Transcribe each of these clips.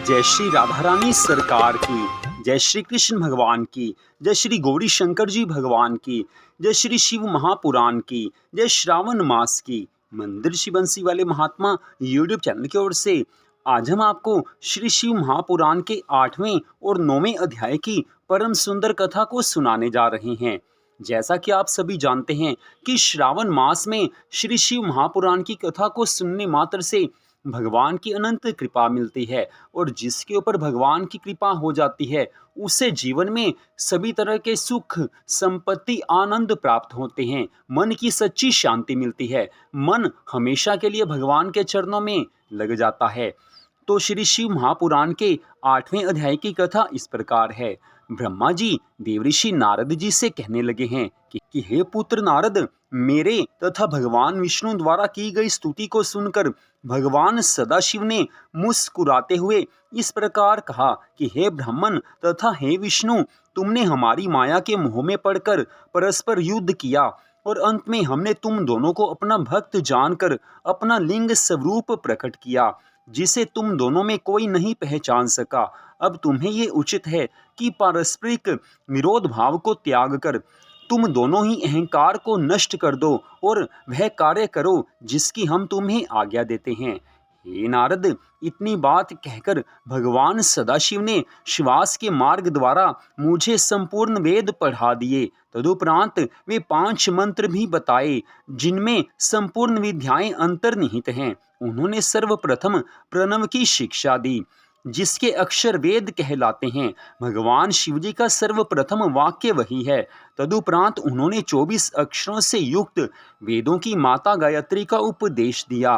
जय श्री राधा रानी सरकार की, जय श्री कृष्ण भगवान की, जय श्री गौरी शंकर जी भगवान की, जय श्री शिव महापुराण की, जय श्रावण मास की। मंदिर शिव बंसी वाले महात्मा यूट्यूब चैनल की ओर से आज हम आपको श्री शिव महापुराण के 8वें और 9वें अध्याय की परम सुंदर कथा को सुनाने जा रहे हैं। जैसा कि आप सभी जानते हैं कि श्रावण मास में श्री शिव महापुराण की कथा को सुनने मात्र से भगवान की अनंत कृपा मिलती है और जिसके ऊपर भगवान की कृपा हो जाती है उसे जीवन में सभी तरह के सुख, संपत्ति, आनंद प्राप्त होते हैं। मन की सच्ची शांति मिलती है। मन हमेशा के लिए भगवान के चरणों में लग जाता है। तो श्री शिव महापुराण के 8वें अध्याय की कथा इस प्रकार है। ब्रह्मा जी देवऋषि नारद जी से कहने लगे हैं कि हे पुत्र नारद, मेरे तथा भगवान विष्णु द्वारा की गई स्तुति को सुनकर भगवान सदाशिव ने मुस्कुराते हुए इस प्रकार कहा कि हे ब्राह्मण तथा हे विष्णु, तुमने हमारी माया के मोह में पड़कर परस्पर युद्ध किया और अंत में हमने तुम दोनों को अपना भक्त जानकर अपना लिंग स्वरूप प्रकट किया, जिसे तुम दोनों में कोई नहीं पहचान सका। अब तुम्हें ये उचित है कि पारस्परिक विरोध भाव को त्याग कर तुम दोनों ही अहंकार को नष्ट कर दो और वह कार्य करो जिसकी हम तुम्हें आज्ञा देते हैं। हे नारद, इतनी बात कहकर भगवान सदाशिव ने श्वास के मार्ग द्वारा मुझे संपूर्ण वेद पढ़ा दिए। तदुपरांत वे 5 मंत्र भी बताए जिनमें संपूर्ण विद्याएं अंतर्निहित हैं। उन्होंने सर्वप्रथम प्रणव की शिक्षा दी जिसके अक्षर वेद कहलाते हैं। भगवान शिवजी का सर्वप्रथम वाक्य वही है। तदुपरांत उन्होंने 24 अक्षरों से युक्त वेदों की माता गायत्री का उपदेश दिया।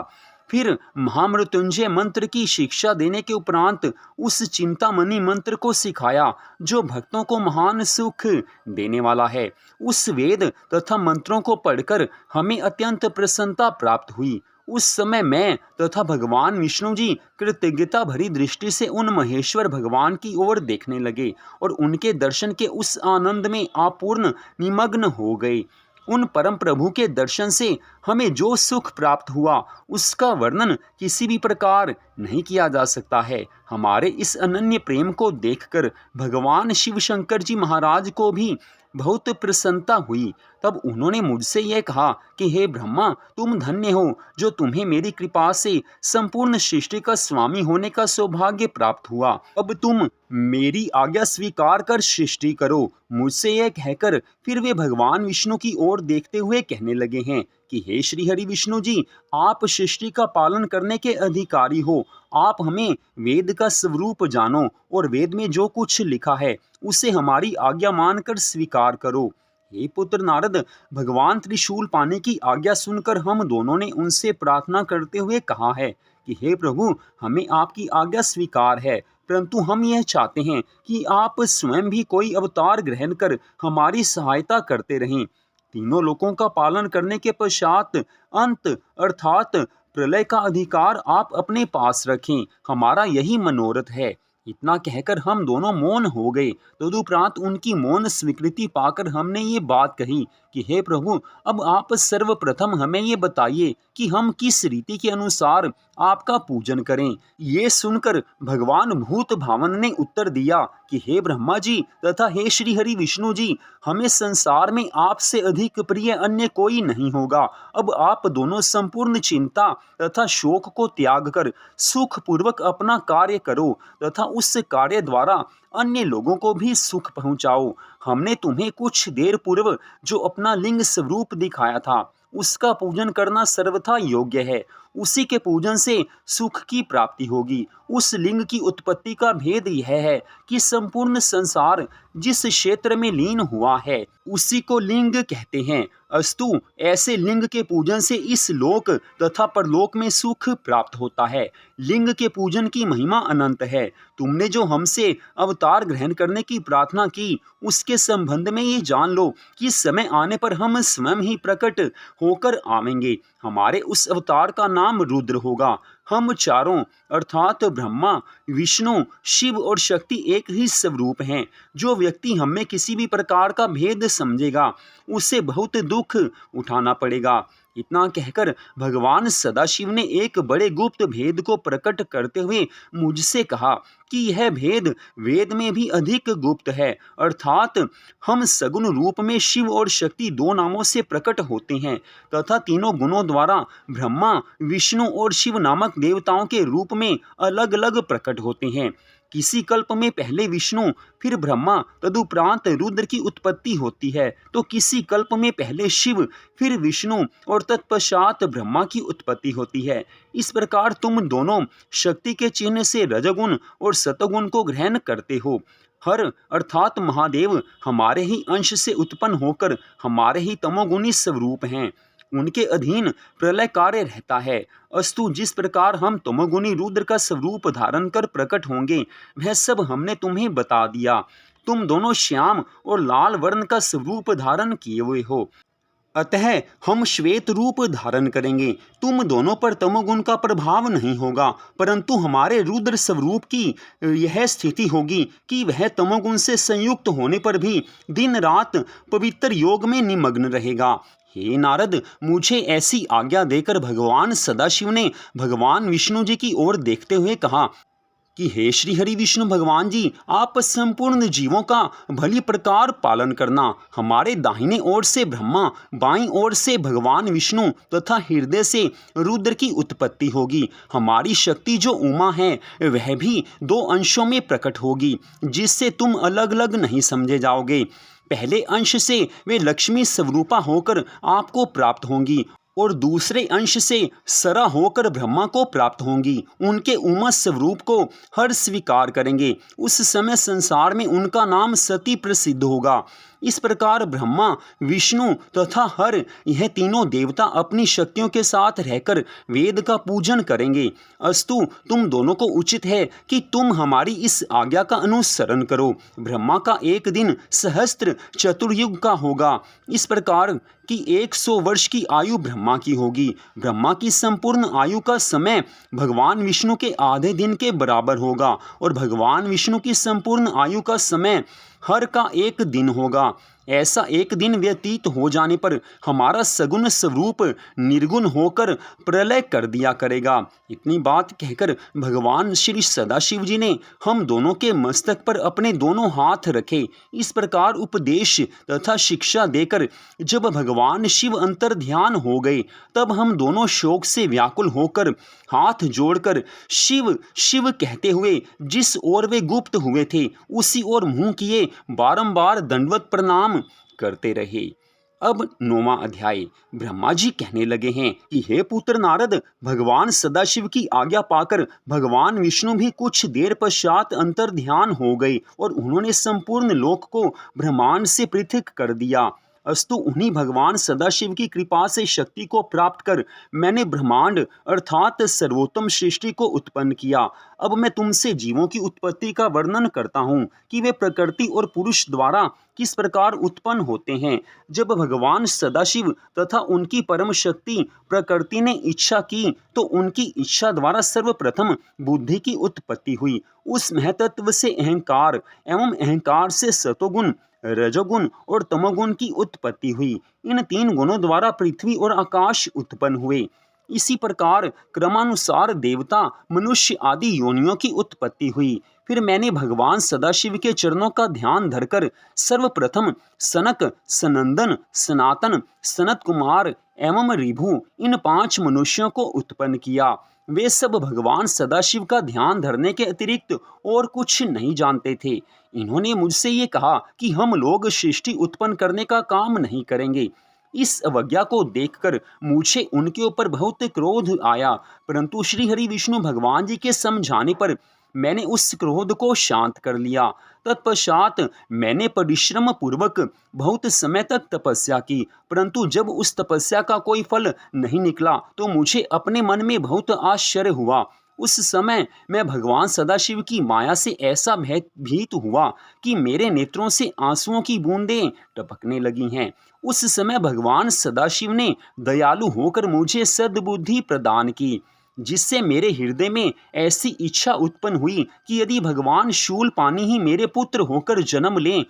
फिर महामृत्युंजय मंत्र की शिक्षा देने के उपरांत उस चिंतामणि मंत्र को सिखाया जो भक्तों को महान सुख देने वाला है। उस वेद तथा मंत्रों को पढ़कर हमें अत्यंत प्रसन्नता प्राप्त हुई। उस समय मैं तथा भगवान विष्णु जी कृतज्ञता भरी दृष्टि से उन महेश्वर भगवान की ओर देखने लगे और उनके दर्शन के उस आनंद में अपूर्ण निमग्न हो गए। उन परम प्रभु के दर्शन से हमें जो सुख प्राप्त हुआ उसका वर्णन किसी भी प्रकार नहीं किया जा सकता है। हमारे इस अनन्य प्रेम को देखकर भगवान शिव शंकर जी महाराज को भी बहुत प्रसन्नता हुई। तब उन्होंने मुझसे यह कहा कि हे ब्रह्मा, तुम धन्य हो जो तुम्हें मेरी कृपा से संपूर्ण सृष्टि का स्वामी होने का सौभाग्य प्राप्त हुआ। अब तुम मेरी आज्ञा स्वीकार कर सृष्टि करो। मुझसे यह कहकर फिर वे भगवान विष्णु की ओर देखते हुए कहने लगे हैं कि हे श्री हरि विष्णु जी, आप सृष्टि का पालन करने के अधिकारी हो। आप हमें वेद का स्वरूप जानो और वेद में जो कुछ लिखा है उसे हमारी आज्ञा मानकर स्वीकार करो। हे पुत्र नारद, भगवान त्रिशूल पाने की आज्ञा सुनकर हम दोनों ने उनसे प्रार्थना करते हुए कहा है कि हे प्रभु, हमें आपकी आज्ञा स्वीकार है, परंतु हम यह चाहते हैं कि आप स्वयं भी कोई अवतार ग्रहण कर हमारी सहायता करते रहें। तीनों लोकों का पालन करने के पश्चात अंत अर्थात प्रलय का अधिकार आप अपने पास रखें। हमारा यही मनोरथ है। इतना कहकर हम दोनों मौन हो गए। तदुपरांत उनकी मौन स्वीकृति पाकर हमने ये बात कही कि हे प्रभु, अब आप सर्वप्रथम हमें ये बताइए कि हम किस रीति के अनुसार आपका पूजन करें। ये सुनकर भगवान भूत भावन ने उत्तर दिया कि हे ब्रह्मा जी तथा हे श्री हरि विष्णु जी, हमें संसार में आपसे अधिक प्रिय अन्य कोई नहीं होगा। अब आप दोनों संपूर्ण चिंता तथा शोक को त्याग कर सुख पूर्वक अपना कार्य करो तथा उस कार्य द्वारा अन्य लोगों को भी सुख पहुंचाओ। हमने तुम्हें कुछ देर पूर्व जो अपना लिंग स्वरूप दिखाया था उसका पूजन करना सर्वथा योग्य है। उसी के पूजन से सुख की प्राप्ति होगी। उस लिंग की उत्पत्ति का भेद यह है कि संपूर्ण संसार जिस क्षेत्र में लीन हुआ है उसी को लिंग कहते हैं। अस्तु, ऐसे लिंग के पूजन से इस लोक तथा परलोक में सुख प्राप्त होता है। लिंग के पूजन की महिमा अनंत है। तुमने जो हमसे अवतार ग्रहण करने की प्रार्थना की उसके संबंध में ये जान लो कि समय आने पर हम स्वयं ही प्रकट होकर आवेंगे। हमारे उस अवतार का नाम रुद्र होगा। हम चारों अर्थात ब्रह्मा, विष्णु, शिव और शक्ति एक ही स्वरूप हैं। जो व्यक्ति हमें किसी भी प्रकार का भेद समझेगा उसे बहुत दुख उठाना पड़ेगा। इतना कहकर भगवान सदाशिव ने एक बड़े गुप्त भेद को प्रकट करते हुए मुझसे कहा कि यह भेद वेद में भी अधिक गुप्त है, अर्थात हम सगुण रूप में शिव और शक्ति दो नामों से प्रकट होते हैं तथा तीनों गुणों द्वारा ब्रह्मा, विष्णु और शिव नामक देवताओं के रूप में अलग अलग प्रकट होते हैं। किसी कल्प में पहले विष्णु, फिर ब्रह्मा, तदुपरांत रुद्र की उत्पत्ति होती है, तो किसी कल्प में पहले शिव, फिर विष्णु और तत्पश्चात ब्रह्मा की उत्पत्ति होती है। इस प्रकार तुम दोनों शक्ति के चिन्ह से रजगुण और सतगुण को ग्रहण करते हो। हर अर्थात महादेव हमारे ही अंश से उत्पन्न होकर हमारे ही तमोगुणी स्वरूप हैं, उनके अधीन प्रलय कार्य रहता है। अस्तु, जिस प्रकार हम तमोगुणी रुद्र का स्वरूप धारण कर प्रकट होंगे वह सब हमने तुम्हें बता दिया। तुम दोनों श्याम और लाल वर्ण का स्वरूप धारण किए हुए हो, अतः हम श्वेत रूप धारण करेंगे। तुम दोनों पर तमोगुण का प्रभाव नहीं होगा, परंतु हमारे रुद्र स्वरूप की यह स्थिति होगी कि वह तमोगुण से संयुक्त होने पर भी दिन रात पवित्र योग में निमग्न रहेगा। हे नारद, मुझे ऐसी आज्ञा देकर भगवान सदाशिव ने भगवान विष्णु जी की ओर देखते हुए कहा कि हे श्री हरि विष्णु भगवान जी, आप संपूर्ण जीवों का भली प्रकार पालन करना। हमारे दाहिने ओर से ब्रह्मा, बाईं ओर से भगवान विष्णु तथा हृदय से रुद्र की उत्पत्ति होगी। हमारी शक्ति जो उमा है वह भी दो अंशों में प्रकट होगी, जिससे तुम अलग अलग नहीं समझे जाओगे। पहले अंश से वे लक्ष्मी स्वरूपा होकर आपको प्राप्त होंगी और दूसरे अंश से सरा होकर ब्रह्मा को प्राप्त होंगी। उनके उमा स्वरूप को हर स्वीकार करेंगे। उस समय संसार में उनका नाम सती प्रसिद्ध होगा। इस प्रकार ब्रह्मा, विष्णु तथा हर, यह तीनों देवता अपनी शक्तियों के साथ रहकर वेद का पूजन करेंगे। अस्तु, तुम दोनों को उचित है कि तुम हमारी इस आज्ञा का अनुसरण करो। ब्रह्मा का एक दिन सहस्त्र चतुर्युग का होगा, इस प्रकार कि 100 वर्ष की आयु ब्रह्मा की होगी। ब्रह्मा की संपूर्ण आयु का समय भगवान विष्णु के आधे दिन के बराबर होगा और भगवान विष्णु की संपूर्ण आयु का समय हर का एक दिन होगा। ऐसा एक दिन व्यतीत हो जाने पर हमारा सगुण स्वरूप निर्गुण होकर प्रलय कर दिया करेगा। इतनी बात कहकर भगवान श्री सदाशिव जी ने हम दोनों के मस्तक पर अपने दोनों हाथ रखे। इस प्रकार उपदेश तथा शिक्षा देकर जब भगवान शिव अंतर ध्यान हो गए, तब हम दोनों शोक से व्याकुल होकर हाथ जोड़कर शिव शिव कहते हुए जिस ओर वे गुप्त हुए थे उसी ओर मुंह किए बारंबार दंडवत प्रणाम करते रहे। अब 9वां अध्याय। ब्रह्मा जी कहने लगे हैं कि हे पुत्र नारद, भगवान सदाशिव की आज्ञा पाकर भगवान विष्णु भी कुछ देर पश्चात अंतर ध्यान हो गए और उन्होंने संपूर्ण लोक को ब्रह्मांड से पृथक कर दिया। अस्तु, उन्हीं भगवान सदाशिव की कृपा से शक्ति को प्राप्त कर मैंने ब्रह्मांड अर्थात सर्वोत्तम सृष्टि को उत्पन्न किया। अब मैं तुमसे जीवों की उत्पत्ति का वर्णन करता हूँ कि वे प्रकृति और पुरुष द्वारा किस प्रकार उत्पन्न होते हैं। जब भगवान सदाशिव तथा उनकी परम शक्ति प्रकृति ने इच्छा की तो उनकी इच्छा द्वारा सर्वप्रथम बुद्धि की उत्पत्ति हुई। उस महतत्व से अहंकार एवं अहंकार से सतोगुण, रजोगुण और तमोगुण की उत्पत्ति हुई। इन तीन गुणों द्वारा पृथ्वी और आकाश उत्पन्न हुए। इसी प्रकार क्रमानुसार देवता, मनुष्य आदि योनियों की उत्पत्ति हुई। फिर मैंने भगवान सदाशिव के चरणों का ध्यान धरकर सर्वप्रथम सनक, सनंदन, सनातन, सनत कुमार एवं ऋभु इन 5 मनुष्यों को उत्पन्न किया। वे सब भगवान सदाशिव का ध्यान धरने के अतिरिक्त और कुछ नहीं जानते थे। इन्होंने मुझसे ये कहा कि हम लोग सृष्टि उत्पन्न करने का काम नहीं करेंगे। इस अवज्ञा को देखकर मुझे उनके ऊपर बहुत क्रोध आया, परंतु श्री हरि विष्णु भगवान जी के समझाने पर मैंने उस क्रोध को शांत कर लिया। तत्पश्चात मैंने परिश्रम पूर्वक बहुत समय तक तपस्या की, परंतु जब उस तपस्या का कोई फल नहीं निकला तो मुझे अपने मन में बहुत आश्चर्य हुआ। उस समय मैं भगवान सदाशिव की माया से ऐसा भयभीत हुआ कि मेरे नेत्रों से आंसुओं की बूंदें टपकने लगी हैं। उस समय भगवान सदाशिव ने दयालु होकर मुझे सद्बुद्धि प्रदान की, जिससे मेरे हृदय में ऐसी इच्छा उत्पन्न हुई कि यदि भगवान शूलपाणि ही मेरे पुत्र होकर जन्म लें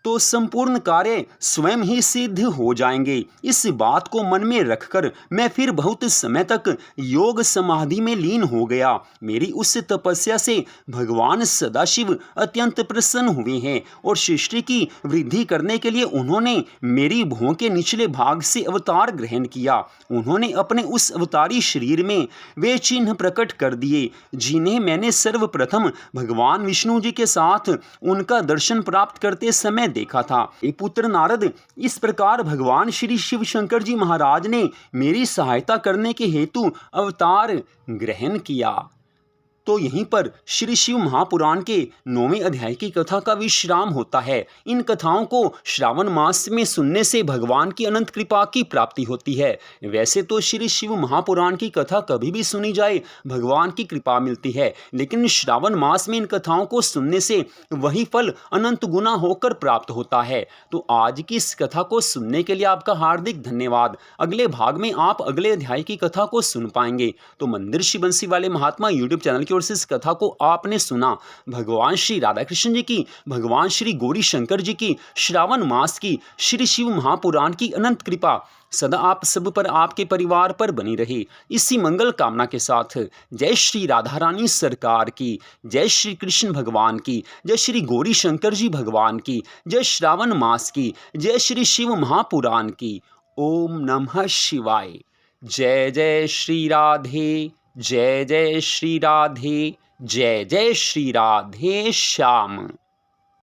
तो संपूर्ण कार्य स्वयं ही सिद्ध हो जाएंगे। इस बात को मन में रखकर मैं फिर बहुत समय तक योग समाधि में लीन हो गया। मेरी उस तपस्या से भगवान सदाशिव अत्यंत प्रसन्न हुए हैं और सृष्टि की वृद्धि करने के लिए उन्होंने मेरी भुवों के निचले भाग से अवतार ग्रहण किया। उन्होंने अपने उस अवतारी शरीर में वे चिन्ह प्रकट कर दिए जिन्हें मैंने सर्वप्रथम भगवान विष्णु जी के साथ उनका दर्शन प्राप्त करते समय देखा था। ये पुत्र नारद, इस प्रकार भगवान श्री शिव शंकर जी महाराज ने मेरी सहायता करने के हेतु अवतार ग्रहण किया। तो यहीं पर श्री शिव महापुराण के 9वें अध्याय की कथा का विश्राम होता है। इन कथाओं को श्रावण मास में सुनने से भगवान की अनंत कृपा की प्राप्ति होती है। वैसे तो श्री शिव महापुराण की कथा कभी भी सुनी जाए भगवान की कृपा मिलती है, लेकिन श्रावण मास में इन कथाओं को सुनने से वही फल अनंत गुना होकर प्राप्त होता है। तो आज की इस कथा को सुनने के लिए आपका हार्दिक धन्यवाद। अगले भाग में आप अगले अध्याय की कथा को सुन पाएंगे। तो मंदिर शिव बंसी वाले महात्मा यूट्यूब चैनल की ओर से इस कथा को आपने सुना। भगवान श्री राधा कृष्ण जी की, भगवान श्री गौरी शंकर जी की, श्रावण मास की, श्री शिव महापुराण की अनंत कृपा सदा आप सब पर, आपके परिवार पर बनी रहे। इसी मंगल कामना के साथ जय श्री राधा रानी सरकार की, जय श्री कृष्ण भगवान की, जय श्री गौरी शंकर जी भगवान की, जय श्रावण मास की, जय श्री शिव महापुराण की। ओम नमः शिवाय। जय जय श्री राधे, जय जय श्री राधे, जय जय श्री राधे श्याम।